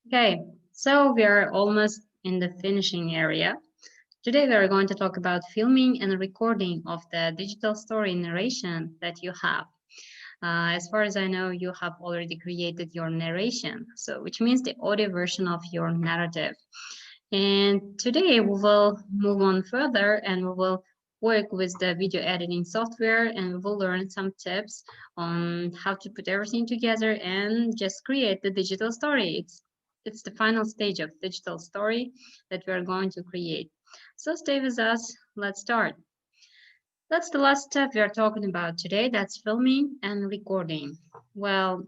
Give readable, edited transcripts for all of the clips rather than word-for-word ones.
Okay, so we are almost in the finishing area. Today we are going to talk about filming and recording of the digital story narration that you have. As far as I know, you have already created your narration, so which means the audio version of your narrative. And today we will move on further and we will work with the video editing software and we will learn some tips on how to put everything together and just create the digital story. It's the final stage of digital story that we are going to create. So stay with us. Let's start. That's the last step we are talking about today. That's filming and recording. Well,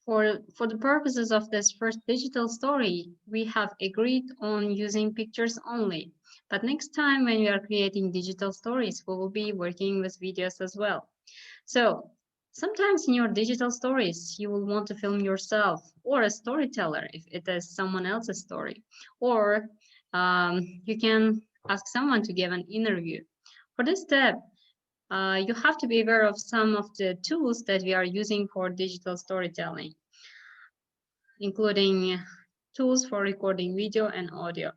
for the purposes of this first digital story, we have agreed on using pictures only. But next time when we are creating digital stories, we will be working with videos as well. So sometimes in your digital stories, you will want to film yourself or a storyteller if it is someone else's story. Or you can ask someone to give an interview. For this step, you have to be aware of some of the tools that we are using for digital storytelling, including tools for recording video and audio.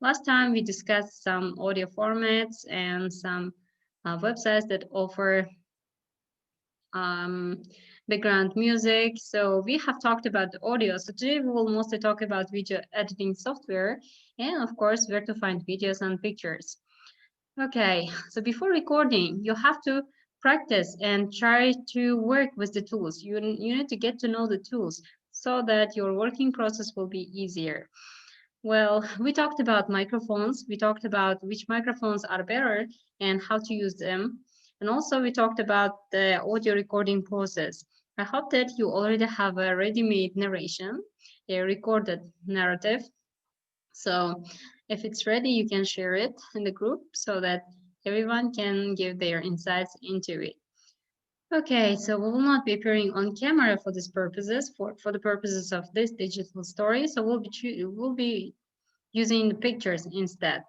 Last time we discussed some audio formats and some websites that offer um, background music. So we have talked about the audio. So today we will mostly talk about video editing software and of course where to find videos and pictures. Okay, so before recording, you have to practice and try to work with the tools. You need to get to know the tools so that your working process will be easier. Well, we talked about microphones. We talked about which microphones are better and how to use them. And also we talked about the audio recording process. I hope that you already have a ready-made narration, a recorded narrative, so if it's ready, you can share it in the group so that everyone can give their insights into it. Okay, so we will not be appearing on camera for these purposes, for the purposes of this digital story. So we'll be using the pictures instead.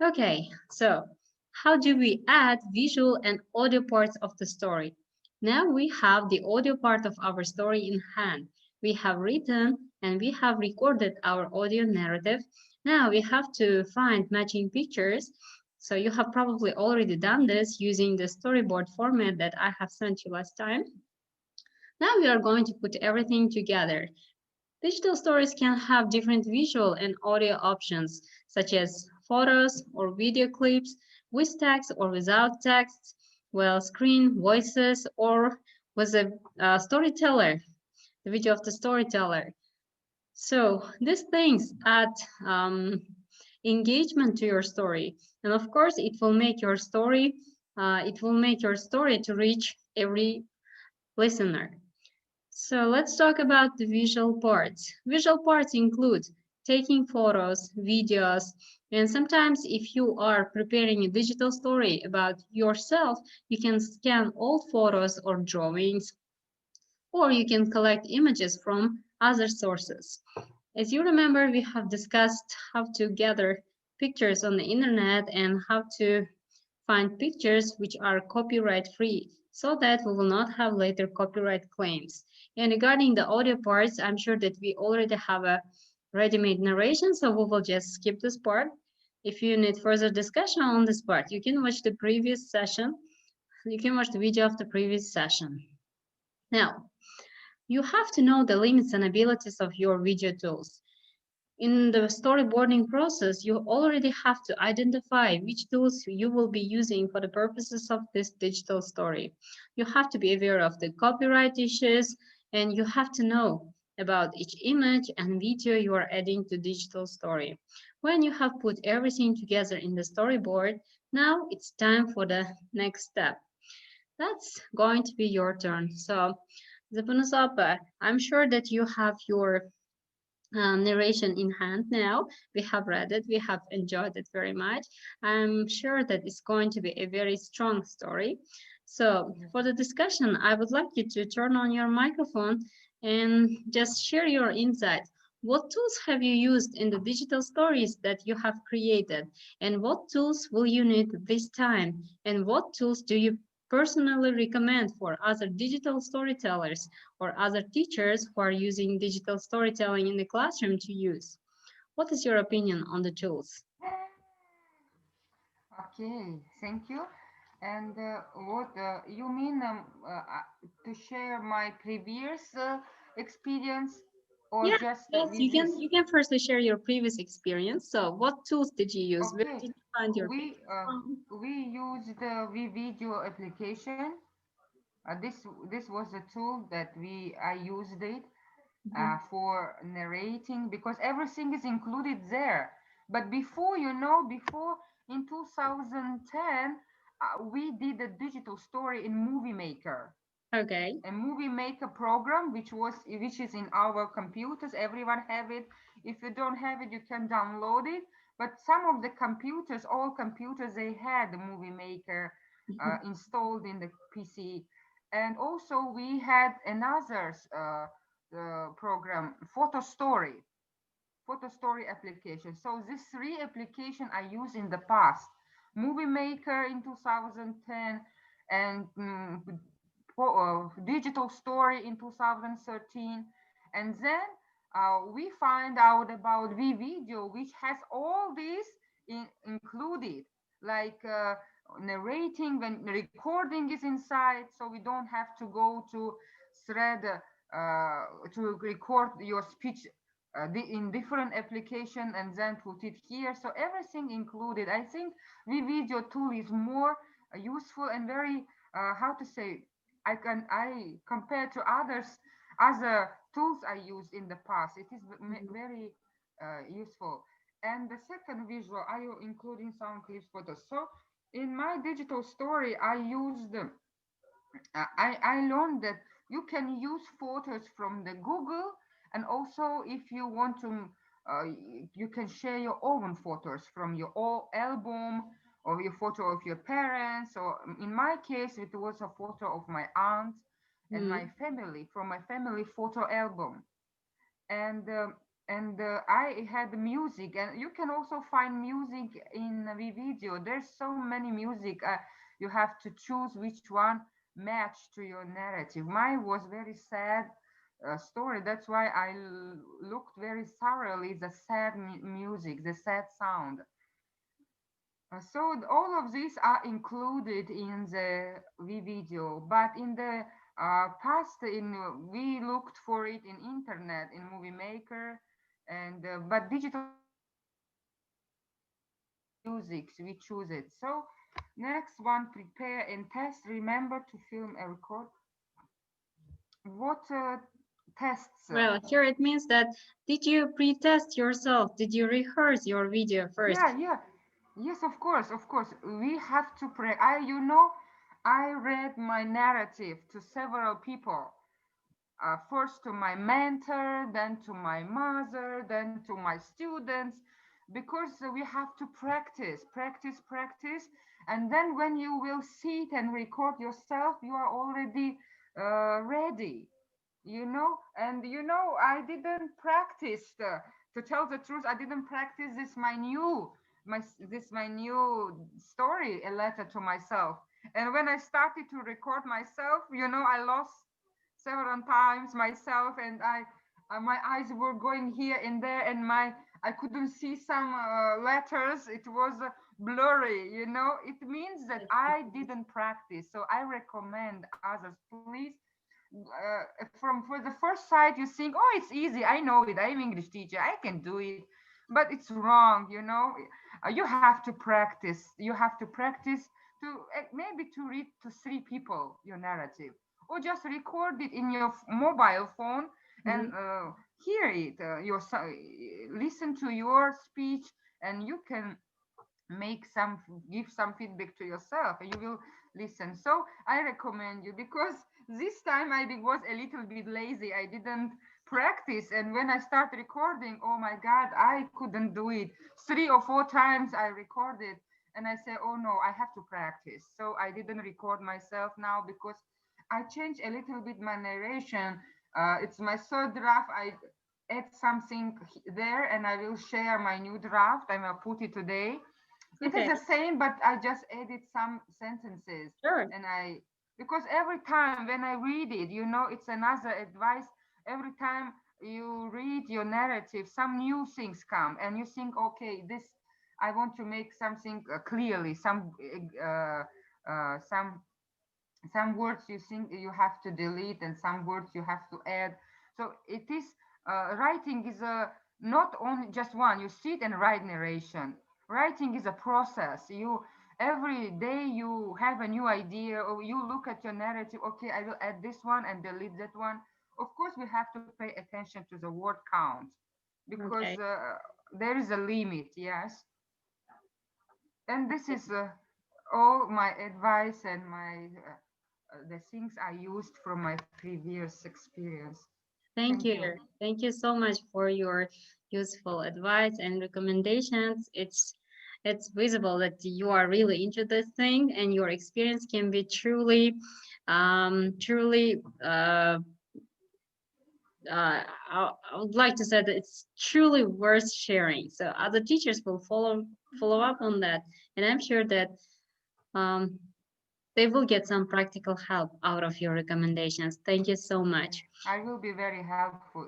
Okay, so how do we add visual and audio parts of the story? Now we have the audio part of our story in hand. We have written and we have recorded our audio narrative. Now we have to find matching pictures. So you have probably already done this using the storyboard format that I have sent you last time. Now we are going to put everything together. Digital stories can have different visual and audio options, such as photos or video clips, with text or without text, well, screen, voices, or with a storyteller, the video of the storyteller. So these things add engagement to your story, and of course, it will make your story to reach every listener. So let's talk about the visual parts. Visual parts include taking photos, videos, and sometimes if you are preparing a digital story about yourself, you can scan old photos or drawings, or you can collect images from other sources. As you remember, we have discussed how to gather pictures on the internet and how to find pictures which are copyright free so that we will not have later copyright claims. And regarding the audio parts, I'm sure that we already have a ready-made narration, so we will just skip this part. If you need further discussion on this part, you can watch the previous session. You can watch the video of the previous session. Now, you have to know the limits and abilities of your video tools. In the storyboarding process, you already have to identify which tools you will be using for the purposes of this digital story. You have to be aware of the copyright issues and you have to know about each image and video you are adding to digital story. When you have put everything together in the storyboard, now it's time for the next step. That's going to be your turn. So, Zapunasapa, I'm sure that you have your narration in hand now. We have read it, we have enjoyed it very much. I'm sure that it's going to be a very strong story. So for the discussion, I would like you to turn on your microphone and just share your insights. What tools have you used in the digital stories that you have created? And what tools will you need this time? And what tools do you personally recommend for other digital storytellers or other teachers who are using digital storytelling in the classroom to use? What is your opinion on the tools? Okay, thank you. And what you mean to share my previous experience or Yeah, just yes, with this? you can firstly share your previous experience. So, what tools did you use? Where Okay, did you find your we pictures from? used the video application. This was a tool that I used it Mhm. for narrating because everything is included there. But before, you know, before in 2010, we did a digital story in Movie Maker, Okay. a Movie Maker program, which is in our computers. Everyone have it. If you don't have it, you can download it. But some of the computers, all computers, they had the Movie Maker installed in the PC. And also we had another program, Photo Story application. So these three applications I used in the past. Movie Maker in 2010 and Digital Story in 2013. And then we find out about VVideo, which has all these included, like narrating when recording is inside, so we don't have to go to thread to record your speech in different application and then put it here. So everything included. I think VVideo tool is more useful and very how to say, I compare to other tools I used in the past. It is Mhm. very useful. And the second visual, I including sound clips photos. So in my digital story, I learned that you can use photos from the Google, and also if you want to, uh, you can share your own photos from your old album or your photo of your parents. Or in my case, it was a photo of my aunt and my Mhm. family from my family photo album. And I had music, and you can also find music in the video. There's so many music. You have to choose which one match to your narrative. Mine was very sad story. That's why I looked very thoroughly the sad music, the sad sound. So all of these are included in the video, but in the past, we looked for it in internet, in Movie Maker, and but digital music, we choose it. So next one, prepare and test. Remember to film and record. What tests? Well, here it means that did you pre-test yourself? Did you rehearse your video first? Yeah. Yes, of course, of course. We have to pray. I read my narrative to several people. First to my mentor, then to my mother, then to my students, because we have to practice. And then when you will sit and record yourself, you are already ready, you know. And you know, I didn't practice, to tell the truth, I didn't practice my new story, a letter to myself. And when I started to record myself, you know, I lost several times myself, and my eyes were going here and there, and my I couldn't see some letters. It was blurry, you know. It means that I didn't practice. So I recommend others, please, from for the first sight you think, oh, it's easy, I know it, I'm English teacher, I can do it. But it's wrong, you know. You have to practice. To maybe to read to three people your narrative, or just record it in your mobile phone and Mhm. hear it, listen to your speech, and you can make some give some feedback to yourself, and you will listen. So I recommend you, because this time I was a little bit lazy, I didn't practice, and when I start recording, oh my god, I couldn't do it. 3 or 4 times I recorded, and I say, oh no, I have to practice. So I didn't record myself now, because I changed a little bit my narration. It's my third draft. I add something there, and I will share my new draft. I will put it today. It is the same, but I just added some sentences. Sure. And because every time when I read it, it's another advice. Every time you read your narrative, some new things come, and you think, okay, this I want to make something clearly, some words you think you have to delete, and some words you have to add. So it is writing is not only just one. You sit and write narration. Writing is a process. You every day you have a new idea, or you look at your narrative. Okay, I will add this one and delete that one. Of course, we have to pay attention to the word count, because Okay. there is a limit. Yes, and this is all my advice and my the things I used from my previous experience. Thank Thank you. you. Thank you so much for your useful advice and recommendations. It's visible that you are really into this thing, and your experience can be truly I would like to say that it's truly worth sharing. So other teachers will follow up on that, and I'm sure that um, they will get some practical help out of your recommendations. Thank you so much. I will be very helpful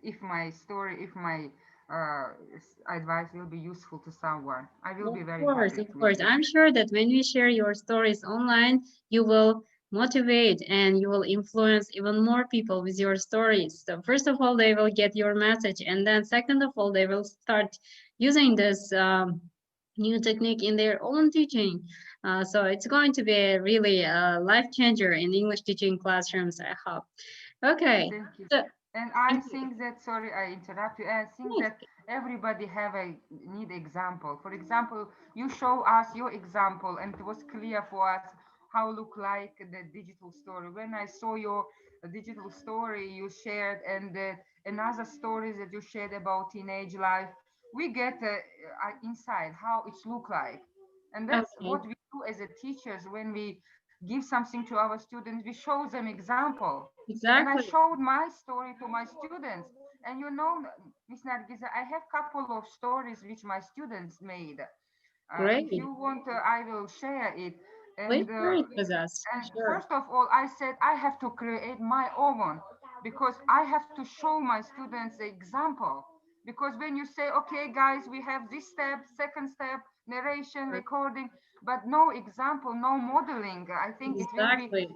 if my story, if my advice will be useful to someone. I will be very happy Of with course. it. I'm sure that when we share your stories online, you will motivate and you will influence even more people with your stories. So first of all, they will get your message, and then second of all, they will start using this new technique in their own teaching. So it's going to be a really life changer in English teaching classrooms, I hope. Okay. Thank you. So And I thank you. think that, sorry, I interrupt you. I think Yes, that everybody have a need example. For example, you show us your example, and it was clear for us how look like the digital story. When I saw your digital story you shared, and another stories that you shared about teenage life, we get inside how it's look like. And that's okay. what we do as a teachers. When we give something to our students, we show them example. And I Exactly. showed my story to my students. And Miss Nargiza, I have couple of stories which my students made. If Great. you want, I will share it. Please And, share uh, it with us. and Sure. first of all, I said I have to create my own, because I have to show my students the example. Because when you say, okay, guys, we have this step, second step, narration, recording, but no example, no modeling, I think it will be Exactly.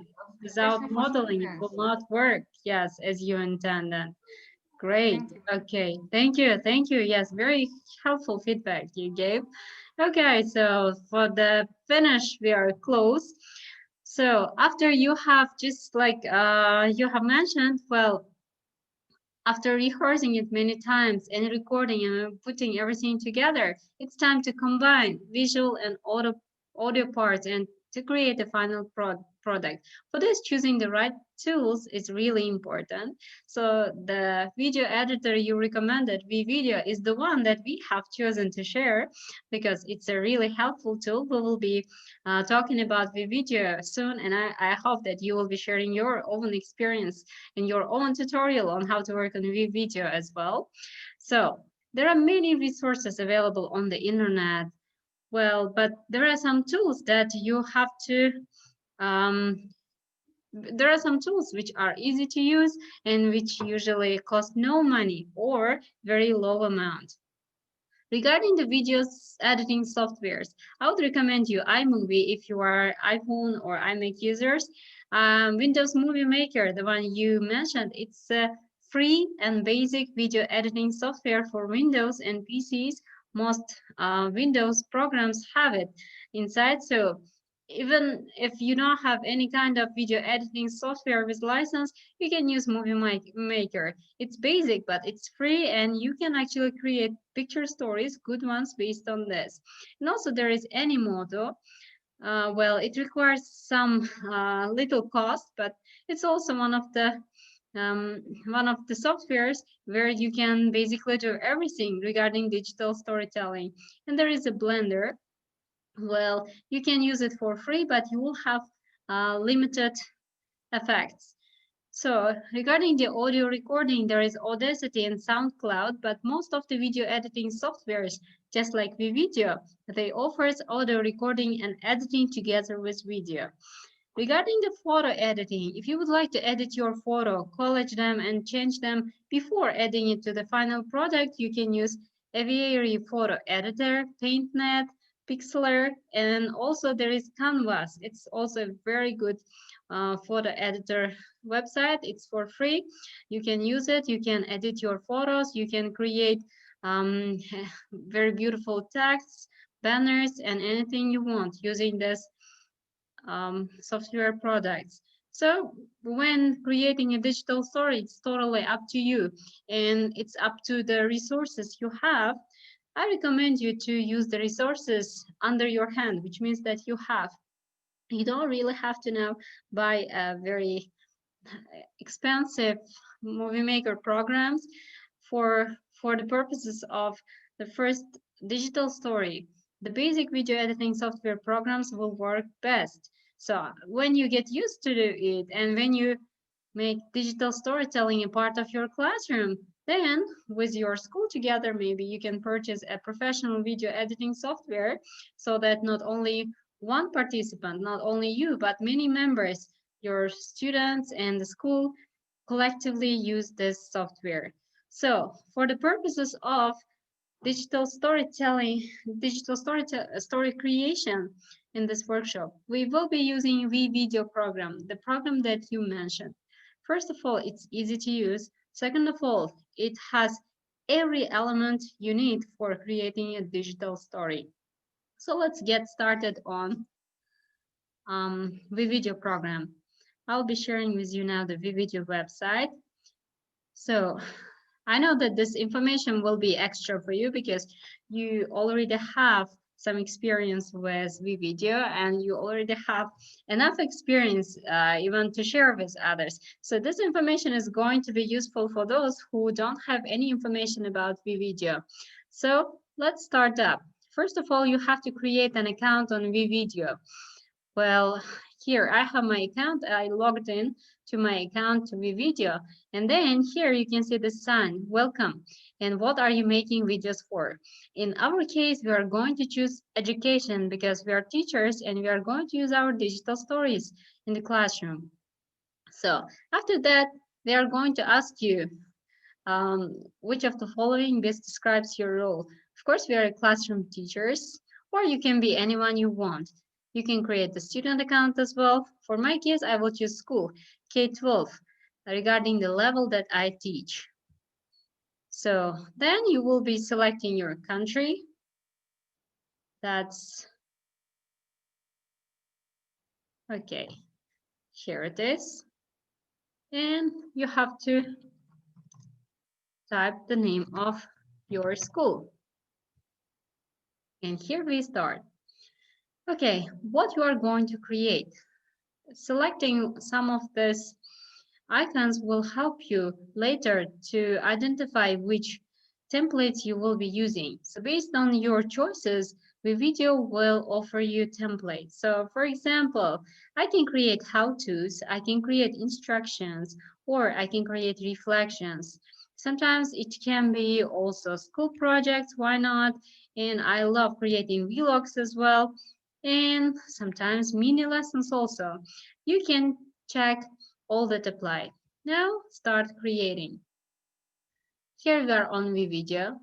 Without especially for modeling, it students. will not work. Yes, as you intended. Great. Thank you. Okay. Thank you. Thank you. Yes, very helpful feedback you gave. Okay, so for the finish, we are close. So after you have just like you have mentioned, well, after rehearsing it many times and recording and putting everything together, it's time to combine visual and audio parts and to create a final product. For this, choosing the right tools is really important. So the video editor you recommended, VVideo, is the one that we have chosen to share because it's a really helpful tool. We will be talking about VVideo soon, and I hope that you will be sharing your own experience in your own tutorial on how to work on VVideo as well. So there are many resources available on the internet. Well, but there are some tools that you have to um, there are some tools which are easy to use and which usually cost no money or very low amount. Regarding the videos editing softwares, I would recommend you iMovie if you are iPhone or iMac users. Windows Movie Maker, the one you mentioned, it's a free and basic video editing software for Windows and PCs. Most Windows programs have it inside, so even if you don't have any kind of video editing software with license, you can use Movie Maker. It's basic, but it's free, and you can actually create picture stories, good ones, based on this. And also there is Animoto. Well, it requires some little cost, but it's also one of the softwares where you can basically do everything regarding digital storytelling. And there is a Blender. Well, you can use it for free, but you will have limited effects. So regarding the audio recording, there is Audacity and SoundCloud, but most of the video editing softwares, just like VVideo, they offers audio recording and editing together with video. Regarding the photo editing, if you would like to edit your photo, collage them and change them before adding it to the final product, you can use Aviary Photo Editor, PaintNet, Pixlr, and also there is Canvas. It's also a very good photo editor website. It's for free. You can use it. You can edit your photos. You can create very beautiful texts, banners, and anything you want using this software products. So when creating a digital story, it's totally up to you, and it's up to the resources you have. I recommend you to use the resources under your hand, which means that you have. You don't really have to now buy a very expensive movie maker programs for the purposes of the first digital story. The basic video editing software programs will work best. So when you get used to it and when you make digital storytelling a part of your classroom, then with your school together, maybe you can purchase a professional video editing software so that not only one participant, not only you, but many members, your students and the school collectively use this software. So for the purposes of digital storytelling, story creation in this workshop, we will be using VVideo program, the program that you mentioned. First of all, it's easy to use. Second of all, it has every element you need for creating a digital story. So let's get started on VVideo program. I'll be sharing with you now the VVideo website. So I know that this information will be extra for you because you already have some experience with VVideo and you already have enough experience even to share with others. So this information is going to be useful for those who don't have any information about VVideo. So let's start up. First of all, you have to create an account on VVideo. Well, here I have my account. I logged in to my account to VVideo. And then here you can see the sign, welcome. And what are you making videos for? In our case, we are going to choose education because we are teachers and we are going to use our digital stories in the classroom. So after that, they are going to ask you which of the following best describes your role. Of course, we are classroom teachers, or you can be anyone you want. You can create a student account as well. For my case, I will choose school, K-12, regarding the level that I teach. So then you will be selecting your country. That's okay. Here it is. And you have to type the name of your school. And here we start. Okay, what you are going to create. Selecting some of these icons will help you later to identify which templates you will be using. So based on your choices, the video will offer you templates. So for example, I can create how-tos, I can create instructions, or I can create reflections. Sometimes it can be also school projects, why not? And I love creating vlogs as well. And sometimes mini lessons also. You can check all that apply. Now start creating. Here we are on VVideo.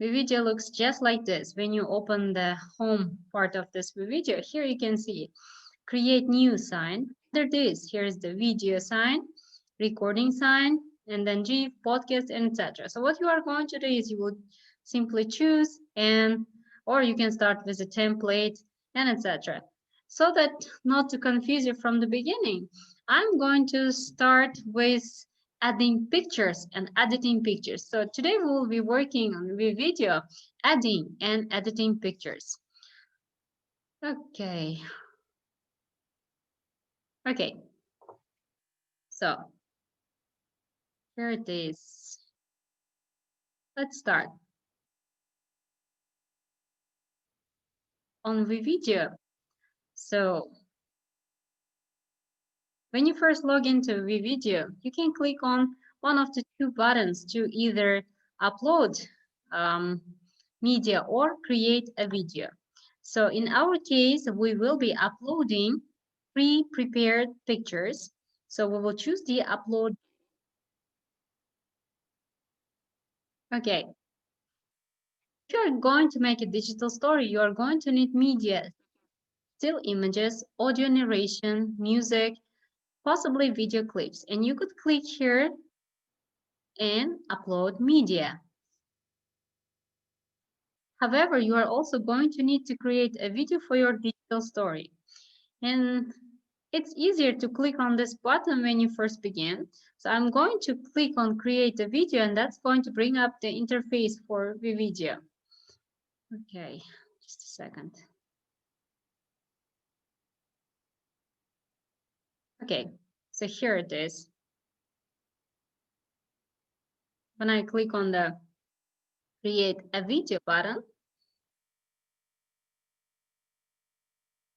VVideo looks just like this. When you open the home part of this VVideo, here you can see create new sign. Under this, here is the video sign, recording sign, and then GIF, podcast, and etc. So what you are going to do is you will simply choose or you can start with a template and etc. So that not to confuse you from the beginning, I'm going to start with adding pictures and editing pictures. So today we will be working on VVideo, adding and editing pictures. Okay. Okay. So here it is. Let's start. On VVideo. So When you first log into VVideo, you can click on one of the two buttons to either upload media or create a video. So in our case, we will be uploading pre-prepared pictures. So we will choose the upload. Okay. If you are going to make a digital story, you are going to need media, still images, audio narration, music, possibly video clips. And you could click here and upload media. However, you are also going to need to create a video for your digital story. And it's easier to click on this button when you first begin. So I'm going to click on create a video, and that's going to bring up the interface for the video. Okay, just a second. Okay, so here it is. When I click on the create a video button,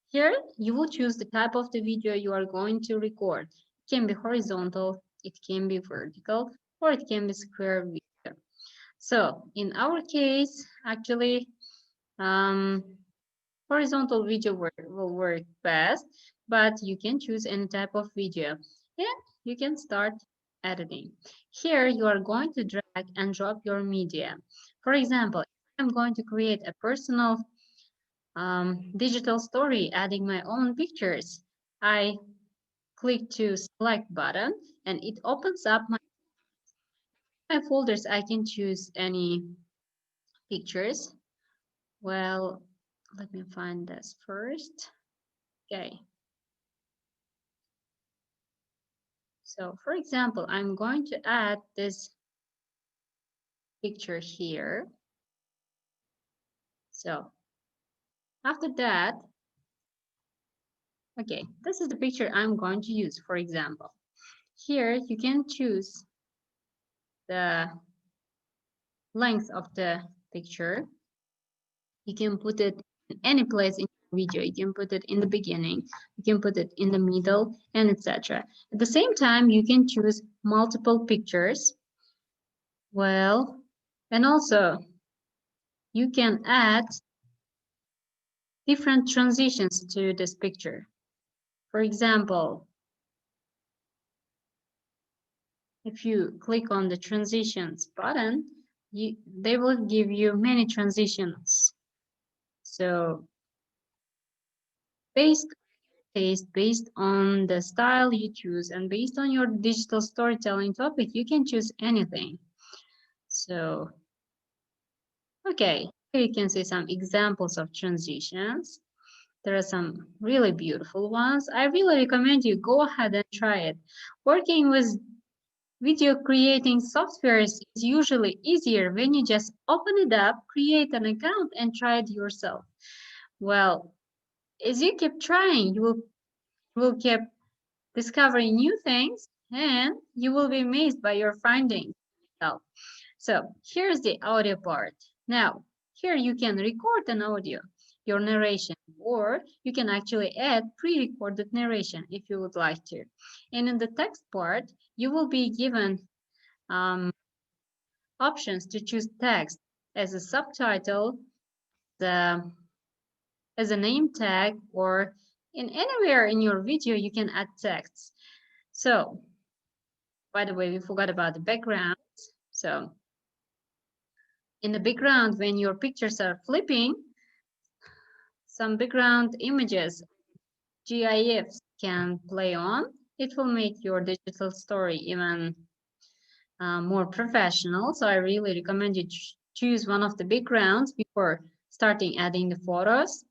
here you will choose the type of the video you are going to record. It can be horizontal, it can be vertical, or it can be square video. So in our case, actually, horizontal video will work best, but you can choose any type of video and you can start editing. Here you are going to drag and drop your media. For example, I'm going to create a personal digital story adding my own pictures. I click to select button and it opens up my folders. I can choose any pictures. Well, let me find this first. Okay. So for example, I'm going to add this picture here. So after that, okay, this is the picture I'm going to use, for example. Here you can choose the length of the picture. You can put it in any place in your video. You can put it in the beginning, you can put it in the middle, and etc. At the same time, you can choose multiple pictures. Well, and also you can add different transitions to this picture. For example, if you click on the transitions button, they will give you many transitions. So based on the style you choose and based on your digital storytelling topic, you can choose anything. So, okay, here you can see some examples of transitions. There are some really beautiful ones. I really recommend you go ahead and try it. Working with video creating software is usually easier when you just open it up, create an account, and try it yourself. Well, as you keep trying, you will keep discovering new things and you will be amazed by your findings. So here's the audio part. Now, here you can record an audio, your narration, or you can actually add pre-recorded narration if you would like to. And in the text part, you will be given options to choose text as a subtitle, as a name tag, or in anywhere in your video you can add text. So, by the way, we forgot about the background. So, in the background, when your pictures are flipping, some background images, GIFs can play on. It will make your digital story even more professional. So I really recommend you choose one of the backgrounds before starting adding the photos.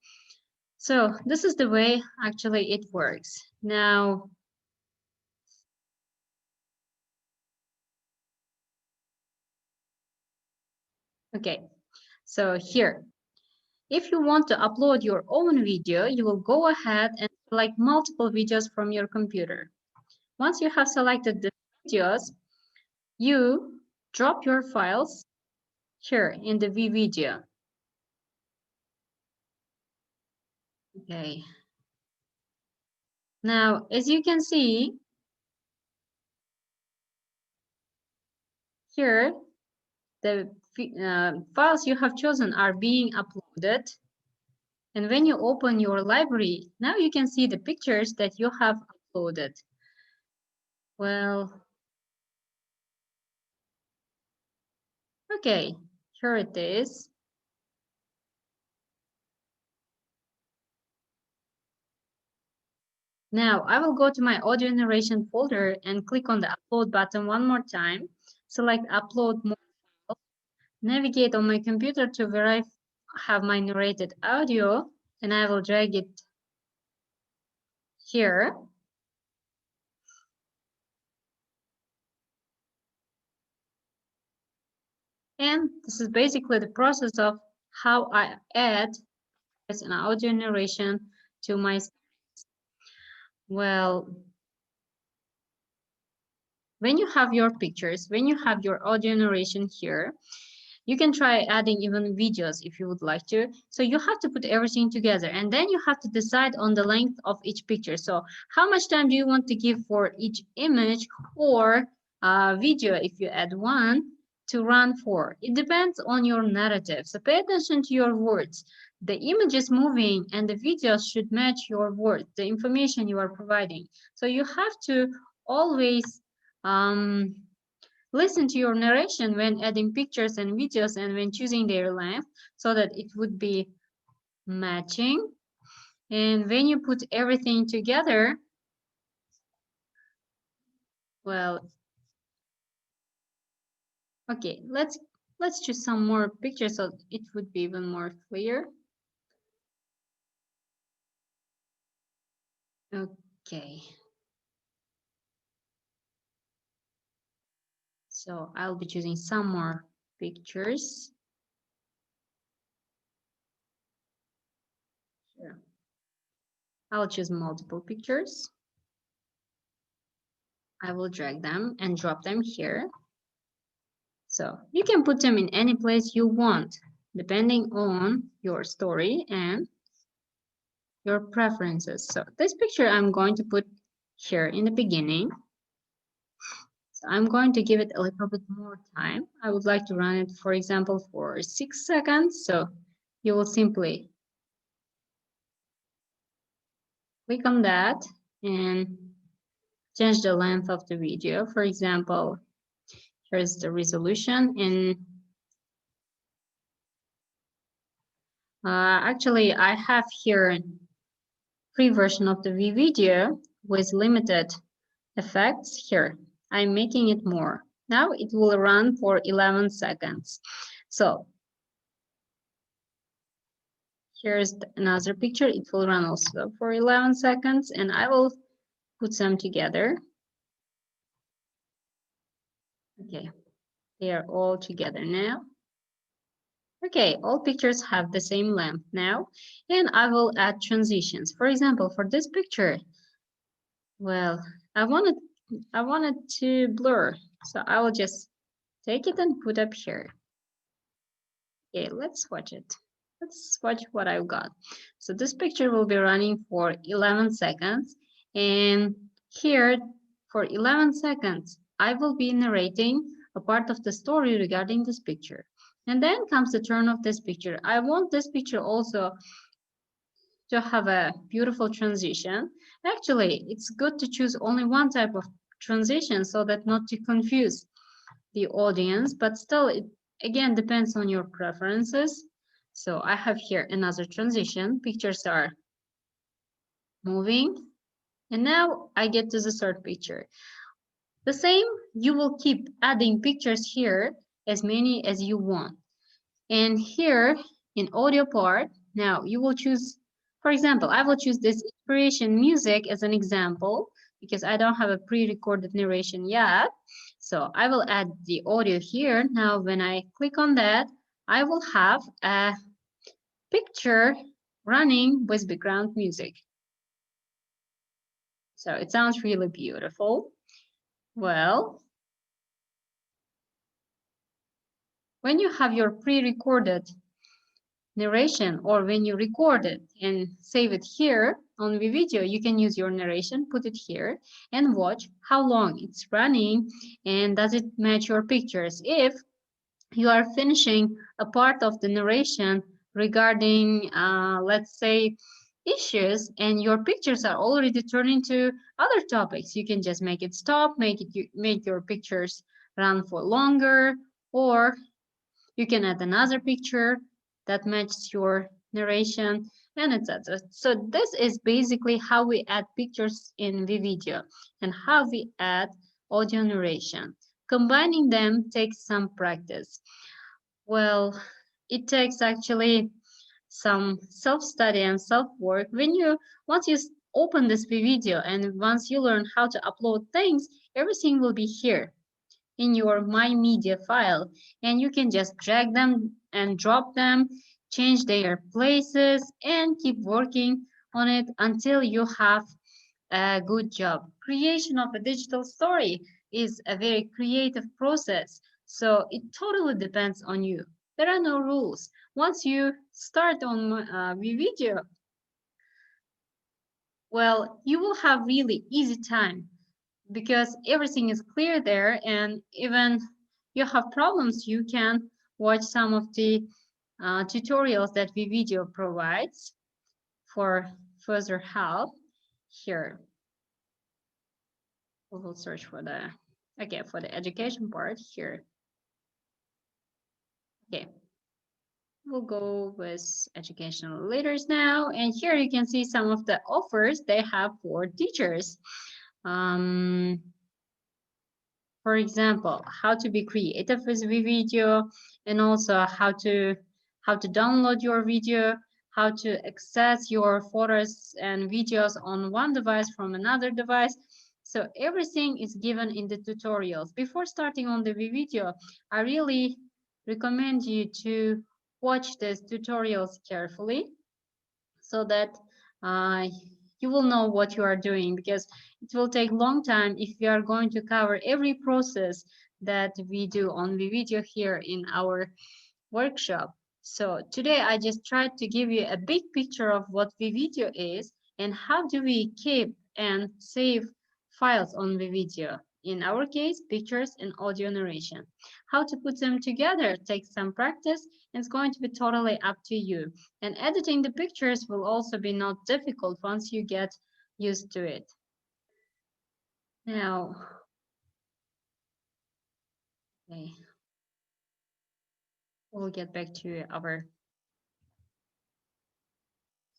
So this is the way actually it works. Now, okay, so here, if you want to upload your own video, you will go ahead and select multiple videos from your computer. Once you have selected the videos, you drop your files here in the VVideo. Okay. Now, as you can see, here, the files you have chosen are being uploaded. And when you open your library, now you can see the pictures that you have uploaded. Well, okay, here it is. Now I will go to my audio narration folder and click on the upload button one more time. Select upload more files. Navigate on my computer to where I have my narrated audio, and I will drag it here. And this is basically the process of how I add an audio narration to my stories. Well, when you have your pictures, when you have your audio narration here, you can try adding even videos if you would like to. So you have to put everything together, and then you have to decide on the length of each picture. So how much time do you want to give for each image or video if you add one to run for? It depends on your narrative. So pay attention to your words. The image is moving and the videos should match your words, the information you are providing. So you have to always listen to your narration when adding pictures and videos and when choosing their length so that it would be matching. And when you put everything together, well, okay, let's choose some more pictures so it would be even more clear. Okay. So I'll be choosing some more pictures. Sure. I'll choose multiple pictures. I will drag them and drop them here. So you can put them in any place you want, depending on your story and your preferences. So this picture I'm going to put here in the beginning. So I'm going to give it a little bit more time. I would like to run it, for example, for 6 seconds. So you will simply click on that and change the length of the video. For example, here's the resolution. And actually, I have here free version of the video with limited effects. Here, I'm making it more. Now it will run for 11 seconds. So here's another picture. It will run also for 11 seconds, and I will put them together. Okay, they are all together now. Okay, all pictures have the same length now, and I will add transitions. For example, for this picture, well, I wanted to blur, so I will just take it and put up here. Okay, let's watch it. Let's watch what I've got. So this picture will be running for 11 seconds, and here for 11 seconds, I will be narrating a part of the story regarding this picture. And then comes the turn of this picture. I want this picture also to have a beautiful transition. Actually, it's good to choose only one type of transition so that not to confuse the audience, but still it again depends on your preferences. So I have here another transition. Pictures are moving. And now I get to the third picture. The same, you will keep adding pictures here as many as you want. And here in audio part, now you will choose, for example, I will choose this inspiration music as an example because I don't have a pre-recorded narration yet. So I will add the audio here. Now, when I click on that, I will have a picture running with background music. So it sounds really beautiful. Well, when you have your pre-recorded narration or when you record it and save it here on the video, you can use your narration, put it here, and watch how long it's running and does it match your pictures. If you are finishing a part of the narration regarding, let's say, issues, and your pictures are already turning to other topics, you can just make it stop, make your pictures run for longer, or you can add another picture that matches your narration, and etc. So this is basically how we add pictures in the video and how we add audio narration. Combining them takes some practice. Well, it takes actually some self-study and self-work. Once you open this video and once you learn how to upload things, everything will be here in your My Media file, and you can just drag them and drop them, change their places, and keep working on it until you have a good job. Creation of a digital story is a very creative process, so it totally depends on you. There are no rules. Once you start on the video, well, you will have really easy time because everything is clear there, and even you have problems, you can watch some of the tutorials that video provides for further help. Here we will search for the education part here. Okay, we'll go with educational leaders now, and here you can see some of the offers they have for teachers. For example, how to be creative with video, and also how to download your video, how to access your photos and videos on one device from another device. So everything is given in the tutorials. Before starting on the video, I really recommend you to watch these tutorials carefully so that you will know what you are doing, because it will take a long time if we are going to cover every process that we do on the video here in our workshop. So today I just tried to give you a big picture of what the video is and how do we keep and save files on the video. In our case, pictures and audio narration. How to put them together takes some practice, and it's going to be totally up to you. And editing the pictures will also be not difficult once you get used to it. Now, okay, we'll get back to our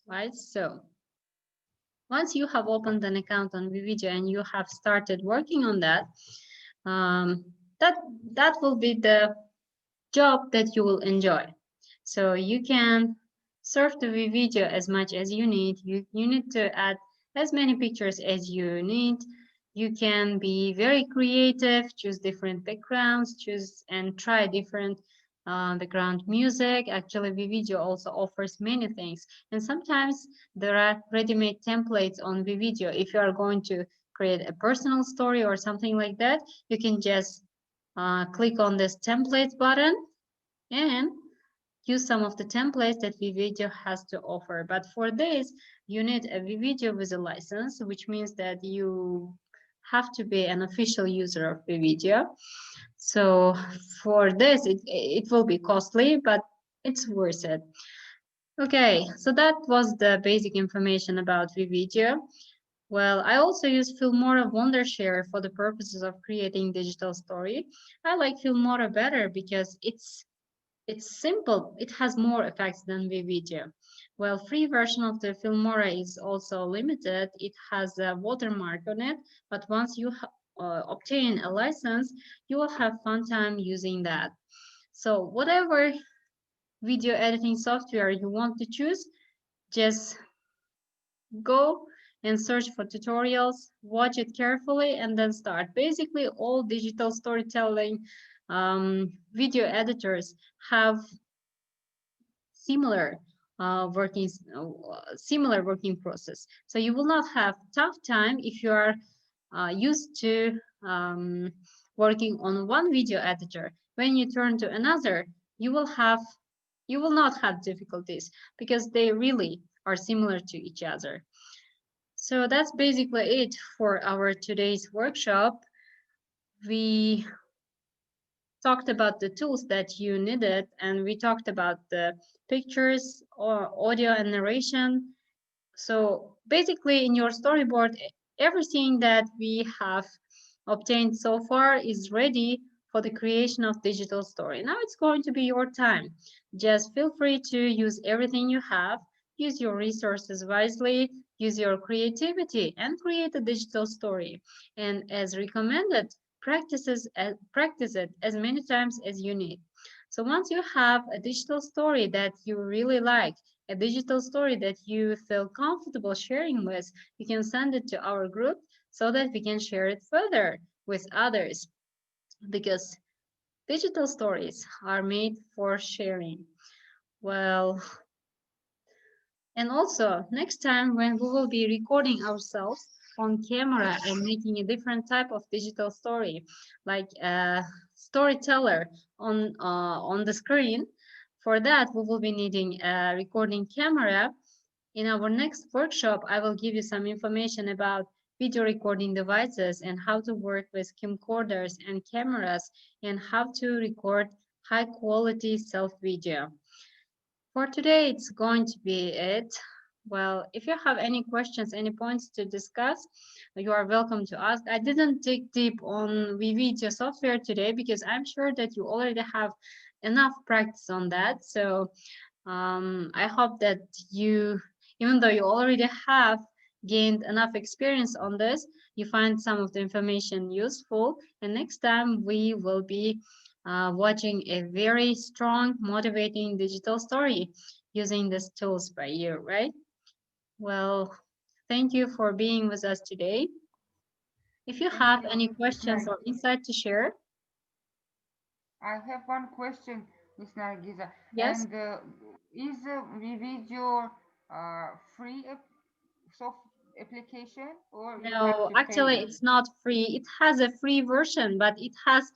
slides. So once you have opened an account on video and you have started working on that, that will be the job that you will enjoy. So you can surf the video as much as you need. You need to add as many pictures as you need. You can be very creative, choose different backgrounds, choose and try different background music. Actually, video also offers many things, and sometimes there are ready-made templates on video. If you are going to create a personal story or something like that, you can just click on this templates button and use some of the templates that video has to offer. But for this, you need a video with a license, which means that you have to be an official user of video. So for this, it will be costly, but it's worth it. Okay, so that was the basic information about video. Well, I also use Filmora Wondershare for the purposes of creating digital story. I like Filmora better because it's simple. It has more effects than video. Well, free version of the Filmora is also limited. It has a watermark on it, but once you obtain a license, you will have fun time using that. So whatever video editing software you want to choose, just go and search for tutorials, watch it carefully, and then start. Basically, all digital storytelling video editors have similar working process. So you will not have tough time if you are used to working on one video editor. When you turn to another, you will not have difficulties because they really are similar to each other. So that's basically it for our today's workshop. We talked about the tools that you needed, and we talked about the pictures or audio and narration. So basically in your storyboard, everything that we have obtained so far is ready for the creation of digital story. Now it's going to be your time. Just feel free to use everything you have, use your resources wisely, use your creativity and create a digital story. And as recommended, practice it as many times as you need. So once you have a digital story that you really like, a digital story that you feel comfortable sharing with, you can send it to our group so that we can share it further with others, because digital stories are made for sharing. Well, and also next time when we will be recording ourselves on camera and making a different type of digital story, like a storyteller on the screen, for that we will be needing a recording camera. In our next workshop, I will give you some information about video recording devices and how to work with camcorders and cameras and how to record high quality self video. For today, it's going to be it. Well, if you have any questions, any points to discuss, you are welcome to ask. I didn't dig deep on VVideo software today because I'm sure that you already have enough practice on that. So I hope that you, even though you already have gained enough experience on this, you find some of the information useful. And next time we will be watching a very strong, motivating digital story using these tools by you, right? Well, thank you for being with us today. If you Thank have you. any Miss questions or insight to share, I have one question, Miss Nargiza. yes? And is video free soft application, or you have No, to actually, pay? it's not free. It has a free version, but it has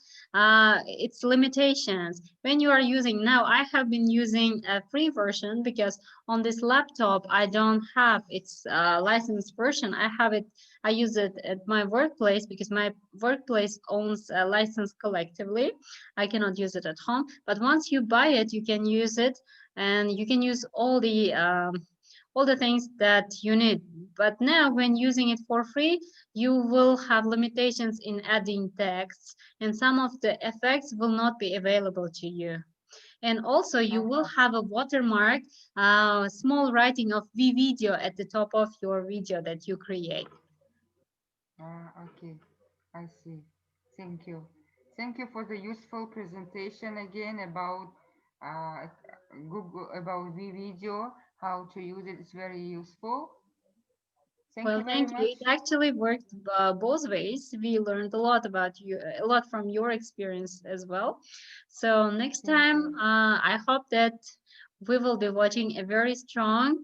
its limitations. When you are using now, I have been using a free version because on this laptop, I don't have its licensed version. I have it, I use it at my workplace because my workplace owns a license collectively. I cannot use it at home, but once you buy it, you can use it and you can use all the things that you need. But now when using it for free, you will have limitations in adding text and some of the effects will not be available to you. And also you will Uh-huh. have a watermark, small writing of video at the top of your video that you create. Okay, I see. Thank you. Thank you for the useful presentation again about uh, Google, about video, how to use it. It's very useful. Thank Well, you very thank you. much. It actually worked both ways. We learned a lot about you, a lot from your experience as well. So next Thank time, you. I hope that we will be watching a very strong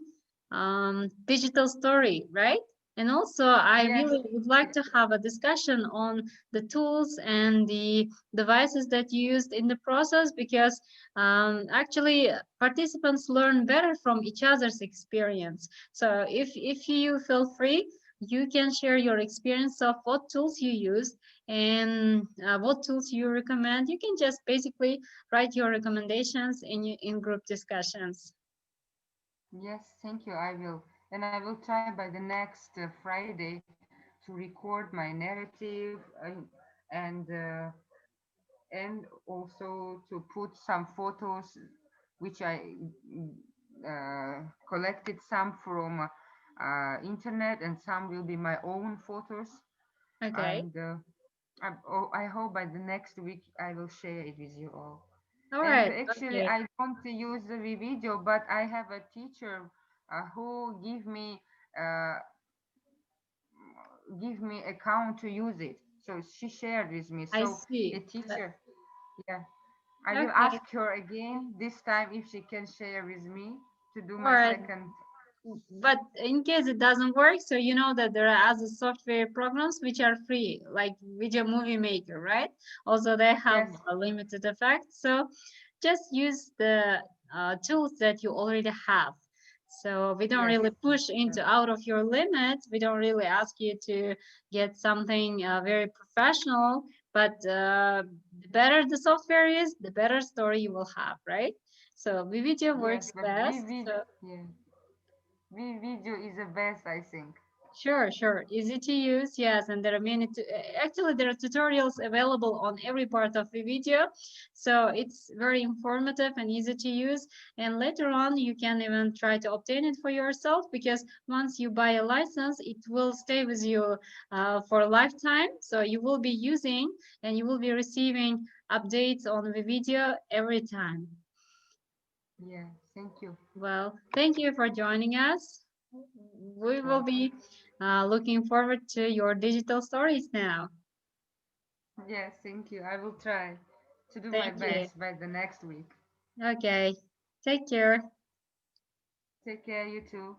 digital story, right? And also, I Yes, really would like to have a discussion on the tools and the devices that you used in the process because actually participants learn better from each other's experience. So if you feel free, you can share your experience of what tools you used and what tools you recommend. You can just basically write your recommendations in group discussions. yes, thank you. I will. And I will try by the next Friday to record my narrative and also to put some photos which I collected some from internet and some will be my own photos. Okay. And I hope by the next week I will share it with you all. All And right. actually, Okay. I want to use the video, but I have a teacher who uh, give me account to use it. So she shared with me. I So the see. teacher, yeah, I will Okay. ask her again this time if she can share with me to do All my right. second. But in case it doesn't work, so you know that there are other software programs which are free, like Video Movie Maker, right? Also, they have Yes, a limited effect. So just use the tools that you already have. So we don't Yes. really push into out of your limits. We don't really ask you to get something very professional, but the better the software is, the better story you will have, right? So VVideo Yes, works but best. So yeah, video is the best, I think. sure, sure. Easy to use, yes. And there are actually there are tutorials available on every part of the video. So it's very informative and easy to use. And later on, you can even try to obtain it for yourself because once you buy a license, it will stay with you for a lifetime. So you will be using and you will be receiving updates on the video every time. Yeah, thank you. Well, thank you for joining us. We will be looking forward to your digital stories now. Yes, thank you. I will try to do my Thank you. best by the next week. Okay. Take care. Take care, you too.